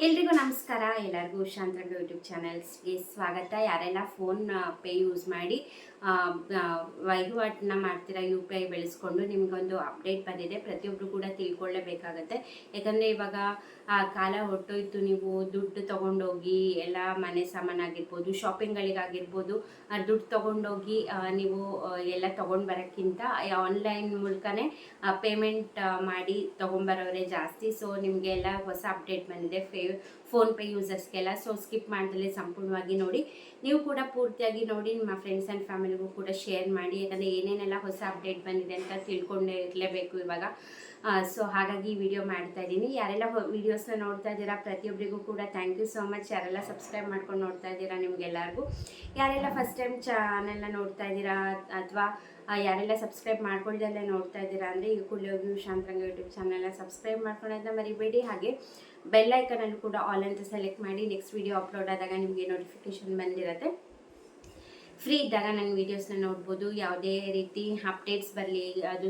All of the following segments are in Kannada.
ಎಲ್ರಿಗೂ ನಮಸ್ಕಾರ. ಎಲ್ಲರಿಗೂ ಶಾಂತರಂಗ ಯೂಟ್ಯೂಬ್ ಚಾನಲ್ಸ್ಗೆ ಸ್ವಾಗತ. ಯಾರೆಲ್ಲ ಫೋನ್ ಪೇ ಯೂಸ್ ಮಾಡಿ ವಹಿವಾಟನ್ನ ಮಾಡ್ತೀರಾ, ಯು ಪಿ ಐ ಬೆಳೆಸ್ಕೊಂಡು, ನಿಮಗೊಂದು ಅಪ್ಡೇಟ್ ಬಂದಿದೆ. ಪ್ರತಿಯೊಬ್ಬರು ಕೂಡ ತಿಳ್ಕೊಳ್ಳೇಬೇಕಾಗತ್ತೆ. ಯಾಕಂದರೆ ಇವಾಗ ಕಾಲ ಹೊಟ್ಟೋಯ್ತು. ನೀವು ದುಡ್ಡು ತೊಗೊಂಡೋಗಿ ಎಲ್ಲ ಮನೆ ಸಾಮಾನಾಗಿರ್ಬೋದು, ಶಾಪಿಂಗ್ಗಳಿಗಾಗಿರ್ಬೋದು, ದುಡ್ಡು ತೊಗೊಂಡೋಗಿ ನೀವು ಎಲ್ಲ ತೊಗೊಂಡು ಬರೋಕ್ಕಿಂತ ಆನ್ಲೈನ್ ಮೂಲಕನೇ ಪೇಮೆಂಟ್ ಮಾಡಿ ತೊಗೊಂಬರೋರೇ ಜಾಸ್ತಿ. ಸೊ ನಿಮಗೆಲ್ಲ ಹೊಸ ಅಪ್ಡೇಟ್ ಬಂದಿದೆ ಫೋನ್ಪೇ ಯೂಸರ್ಸ್ಗೆಲ್ಲ. ಸೊ ಸ್ಕಿಪ್ ಮಾಡ್ದಲೇ ಸಂಪೂರ್ಣವಾಗಿ ನೋಡಿ. ನೀವು ಕೂಡ ಪೂರ್ತಿಯಾಗಿ ನೋಡಿ, ನಿಮ್ಮ ಫ್ರೆಂಡ್ಸ್ ಆ್ಯಂಡ್ ಫ್ಯಾಮಿಲಿಗೂ ಕೂಡ ಶೇರ್ ಮಾಡಿ. ಯಾಕಂದರೆ ಏನೇನೆಲ್ಲ ಹೊಸ ಅಪ್ಡೇಟ್ ಬಂದಿದೆ ಅಂತ ತಿಳ್ಕೊಂಡೇ ಇರಲೇಬೇಕು ಇವಾಗ. ಸೊ ಹಾಗಾಗಿ ಈ ವಿಡಿಯೋ ಮಾಡ್ತಾ ಇದ್ದೀನಿ. ಯಾರೆಲ್ಲ ವೀಡಿಯೋಸ್ನ ನೋಡ್ತಾ ಇದ್ದೀರಾ ಪ್ರತಿಯೊಬ್ಬರಿಗೂ ಕೂಡ ಥ್ಯಾಂಕ್ ಯು ಸೋ ಮಚ್. ಯಾರೆಲ್ಲ ಸಬ್ಸ್ಕ್ರೈಬ್ ಮಾಡ್ಕೊಂಡು ನೋಡ್ತಾ ಇದ್ದೀರಾ ನಿಮಗೆಲ್ಲರಿಗೂ. ಯಾರೆಲ್ಲ ಫಸ್ಟ್ ಟೈಮ್ ಚಾನೆಲ್ನ ನೋಡ್ತಾ ಇದ್ದೀರಾ ಅಥವಾ ಯಾರೆಲ್ಲ ಸಬ್ಸ್ಕ್ರೈಬ್ ಮಾಡ್ಕೊಳ್ದಲ್ಲೇ ನೋಡ್ತಾ ಇದ್ದೀರಾ ಅಂದರೆ ಈ ಕೂಡಲೇ ಹೋಗಿ ಶಾಂತರಂಗ ಯೂಟ್ಯೂಬ್ ಚಾನಲ್ನ ಸಬ್ಸ್ಕ್ರೈಬ್ ಮಾಡ್ಕೊಳ್ಳೋದನ್ನ ಮರಿಬೇಡಿ. ಹಾಗೆ ಬೆಲ್ ಐಕನಲ್ಲೂ ಕೂಡ ಆಲ್ ಅಂತ ಸೆಲೆಕ್ಟ್ ಮಾಡಿ. ನೆಕ್ಸ್ಟ್ ವಿಡಿಯೋ ಅಪ್ಲೋಡ್ ಆದಾಗ ನಿಮಗೆ ನೋಟಿಫಿಕೇಶನ್ ಬಂದಿರುತ್ತೆ. ಫ್ರೀ ಇದ್ದಾಗ ನನ್ನ ವೀಡಿಯೋಸ್ನ ನೋಡ್ಬೋದು. ಯಾವುದೇ ರೀತಿ ಅಪ್ಡೇಟ್ಸ್ ಬರಲಿ, ಅದು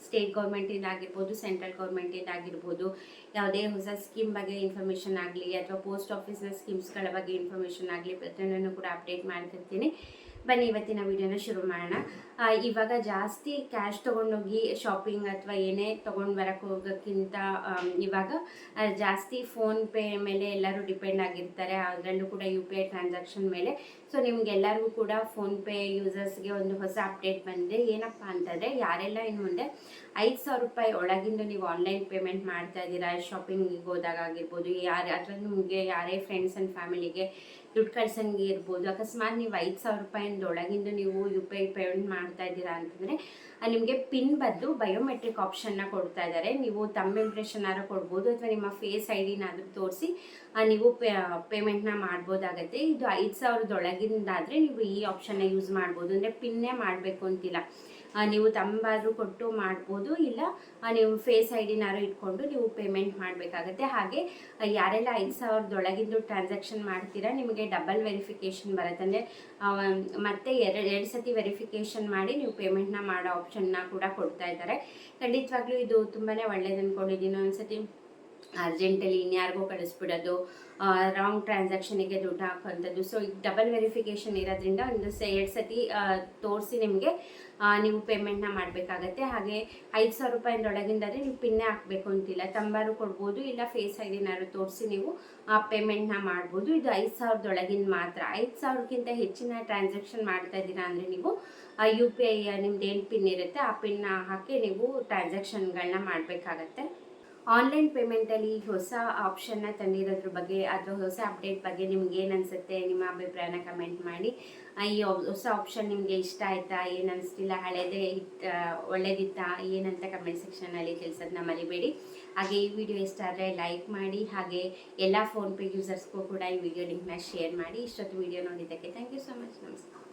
ಸ್ಟೇಟ್ ಗೌರ್ಮೆಂಟಿಂದ ಆಗಿರ್ಬೋದು, ಸೆಂಟ್ರಲ್ ಗೌರ್ಮೆಂಟಿಂದ ಆಗಿರ್ಬೋದು, ಯಾವುದೇ ಹೊಸ ಸ್ಕೀಮ್ ಬಗ್ಗೆ ಇನ್ಫಾರ್ಮೇಷನ್ ಆಗಲಿ ಅಥವಾ ಪೋಸ್ಟ್ ಆಫೀಸ್ನ ಸ್ಕೀಮ್ಸ್ಗಳ ಬಗ್ಗೆ ಇನ್ಫಾರ್ಮೇಷನ್ ಆಗಲಿ, ಪ್ರತಿಯೊಂದನ್ನು ಕೂಡ ಅಪ್ಡೇಟ್ ಮಾಡ್ತಿರ್ತೀನಿ. ಬನ್ನಿ ಇವತ್ತಿನ ವಿಡಿಯೋನ ಶುರು ಮಾಡೋಣ. ಇವಾಗ ಜಾಸ್ತಿ ಕ್ಯಾಶ್ ತೊಗೊಂಡೋಗಿ ಶಾಪಿಂಗ್ ಅಥವಾ ಏನೇ ತೊಗೊಂಡು ಬರೋಕ್ಕೆ ಹೋಗೋಕ್ಕಿಂತ ಇವಾಗ ಜಾಸ್ತಿ ಫೋನ್ಪೇ ಮೇಲೆ ಎಲ್ಲರೂ ಡಿಪೆಂಡ್ ಆಗಿರ್ತಾರೆ. ಅದರಲ್ಲೂ ಕೂಡ ಯು ಪಿ ಐ ಟ್ರಾನ್ಸಾಕ್ಷನ್ ಮೇಲೆ. ಸೊ ನಿಮಗೆಲ್ಲರಿಗೂ ಕೂಡ ಫೋನ್ಪೇ ಯೂಸರ್ಸ್ಗೆ ಒಂದು ಹೊಸ ಅಪ್ಡೇಟ್ ಬಂದಿದೆ. ಏನಪ್ಪ ಅಂತಂದರೆ, ಯಾರೆಲ್ಲ ಇನ್ನು ಮುಂದೆ 5,000 ರೂಪಾಯಿ ಒಳಗಿಂದ ನೀವು ಆನ್ಲೈನ್ ಪೇಮೆಂಟ್ ಮಾಡ್ತಾ ಇದ್ದೀರಾ, ಶಾಪಿಂಗಿಗೆ ಹೋದಾಗ ಆಗಿರ್ಬೋದು, ಅಥವಾ ನಿಮಗೆ ಯಾರೇ ಫ್ರೆಂಡ್ಸ್ ಆ್ಯಂಡ್ ಫ್ಯಾಮಿಲಿಗೆ ದುಡ್ಡು ಕಳ್ಸಂಗೆ ಇರ್ಬೋದು, ಅಕಸ್ಮಾತ್ ನೀವು 5,000 ರೂಪಾಯಿಂದ ಒಳಗಿಂದ ನೀವು ಯು ಪಿ ಐ ಪೇಮೆಂಟ್ ಮಾಡ್ತಾ ಇದ್ದೀರಾ ಅಂತಂದರೆ ನಿಮಗೆ ಪಿನ್ ಬದಲು ಬಯೋಮೆಟ್ರಿಕ್ ಆಪ್ಷನ್ನ ಕೊಡ್ತಾ ಇದ್ದಾರೆ. ನೀವು ತಮ್ಮ ಇಂಪ್ರೆಷನ್ನಾರು ಕೊಡ್ಬೋದು ಅಥವಾ ನಿಮ್ಮ ಫೇಸ್ ಐ ಡಿನಾದರೂ ತೋರಿಸಿ ನೀವು ಪೇಮೆಂಟ್ನ ಮಾಡ್ಬೋದಾಗತ್ತೆ. ಇದು 5,000 ಒಳಗಿಂದಾದರೆ ನೀವು ಈ ಆಪ್ಷನ್ನ ಯೂಸ್ ಮಾಡ್ಬೋದು. ಅಂದರೆ ಪಿನ್ನೇ ಮಾಡಬೇಕು ಅಂತಿಲ್ಲ, ನೀವು ತಂಬಾದರೂ ಕೊಟ್ಟು ಮಾಡ್ಬೋದು, ಇಲ್ಲ ನೀವು ಫೇಸ್ ಐ ಡಿನಾರು ಇಟ್ಕೊಂಡು ನೀವು ಪೇಮೆಂಟ್ ಮಾಡಬೇಕಾಗತ್ತೆ. ಹಾಗೆ ಯಾರೆಲ್ಲ 5,000 ಟ್ರಾನ್ಸಾಕ್ಷನ್ ಮಾಡ್ತೀರಾ ನಿಮಗೆ ಡಬಲ್ ವೆರಿಫಿಕೇಷನ್ ಬರುತ್ತೆ. ಅಂದರೆ ಮತ್ತೆ ಎರಡು ಸತಿ ವೆರಿಫಿಕೇಷನ್ ಮಾಡಿ ನೀವು ಪೇಮೆಂಟ್ನ ಮಾಡೋ ಆಪ್ಷನ್ನ ಕೂಡ ಕೊಡ್ತಾ ಇದ್ದಾರೆ. ಖಂಡಿತವಾಗ್ಲೂ ಇದು ತುಂಬಾ ಒಳ್ಳೇದು ಅಂದ್ಕೊಂಡಿದ್ದೀನಿ. ಒಂದ್ಸತಿ ಅರ್ಜೆಂಟಲ್ಲಿ ಇನ್ಯಾರಿಗೂ ಕಳಿಸ್ಬಿಡೋದು, ರಾಂಗ್ ಟ್ರಾನ್ಸಾಕ್ಷನಿಗೆ ದುಡ್ಡು ಹಾಕೋಂಥದ್ದು. ಸೊ ಈಗ ಡಬಲ್ ವೆರಿಫಿಕೇಷನ್ ಇರೋದ್ರಿಂದ ಎರಡು ಸತಿ ತೋರಿಸಿ ನಿಮಗೆ ನೀವು ಪೇಮೆಂಟ್ನ ಮಾಡಬೇಕಾಗತ್ತೆ. ಹಾಗೆ 5,000 ರೂಪಾಯಿಂದೊಳಗಿಂದಾದರೆ ನೀವು ಪಿನ್ನೇ ಹಾಕಬೇಕು ಅಂತಿಲ್ಲ, ತಂಬಾರು ಕೊಡ್ಬೋದು, ಇಲ್ಲ ಫೇಸ್ ಐ ಡಿನಾರು ತೋರಿಸಿ ನೀವು ಪೇಮೆಂಟ್ನ ಮಾಡ್ಬೋದು. ಇದು 5,000 ಮಾತ್ರ. 5,000ಕ್ಕಿಂತ ಹೆಚ್ಚಿನ ಟ್ರಾನ್ಸಾಕ್ಷನ್ ಮಾಡ್ತಾ ಇದ್ದೀರಾ ಅಂದರೆ ನೀವು ಯು ಪಿ ಐ ನಿಮ್ದು ಏನು ಪಿನ್ ಇರುತ್ತೆ ಆ ಪಿನ್ನ ಹಾಕಿ ನೀವು ಟ್ರಾನ್ಸಾಕ್ಷನ್ಗಳನ್ನ ಮಾಡಬೇಕಾಗತ್ತೆ. ಆನ್ಲೈನ್ ಪೇಮೆಂಟಲ್ಲಿ ಹೊಸ ಆಪ್ಷನ್ನ ತಂದಿರೋದ್ರ ಬಗ್ಗೆ ಅಥವಾ ಹೊಸ ಅಪ್ಡೇಟ್ ಬಗ್ಗೆ ನಿಮ್ಗೆ ಏನು ಅನಿಸುತ್ತೆ, ನಿಮ್ಮ ಅಭಿಪ್ರಾಯನ ಕಮೆಂಟ್ ಮಾಡಿ. ಈ ಹೊಸ ಆಪ್ಷನ್ ನಿಮಗೆ ಇಷ್ಟ ಆಯಿತಾ, ಏನು ಅನಿಸ್ತಿಲ್ಲ, ಹಳೇದೇ ಒಳ್ಳೇದಿತ್ತಾ ಏನಂತ ಕಮೆಂಟ್ ಸೆಕ್ಷನಲ್ಲಿ ತಿಳಿಸೋದನ್ನ ಮರಿಬೇಡಿ. ಹಾಗೆ ಈ ವಿಡಿಯೋ ಇಷ್ಟ ಆದರೆ ಲೈಕ್ ಮಾಡಿ. ಹಾಗೆ ಎಲ್ಲ ಫೋನ್ಪೇ ಯೂಸರ್ಸ್ಗೂ ಕೂಡ ಈ ವಿಡಿಯೋ ಲಿಂಕ್ನ ಶೇರ್ ಮಾಡಿ. ಇಷ್ಟೊತ್ತು ವಿಡಿಯೋ ನೋಡಿದ್ದಕ್ಕೆ ಥ್ಯಾಂಕ್ ಯು ಸೊ ಮಚ್. ನಮಸ್ಕಾರ.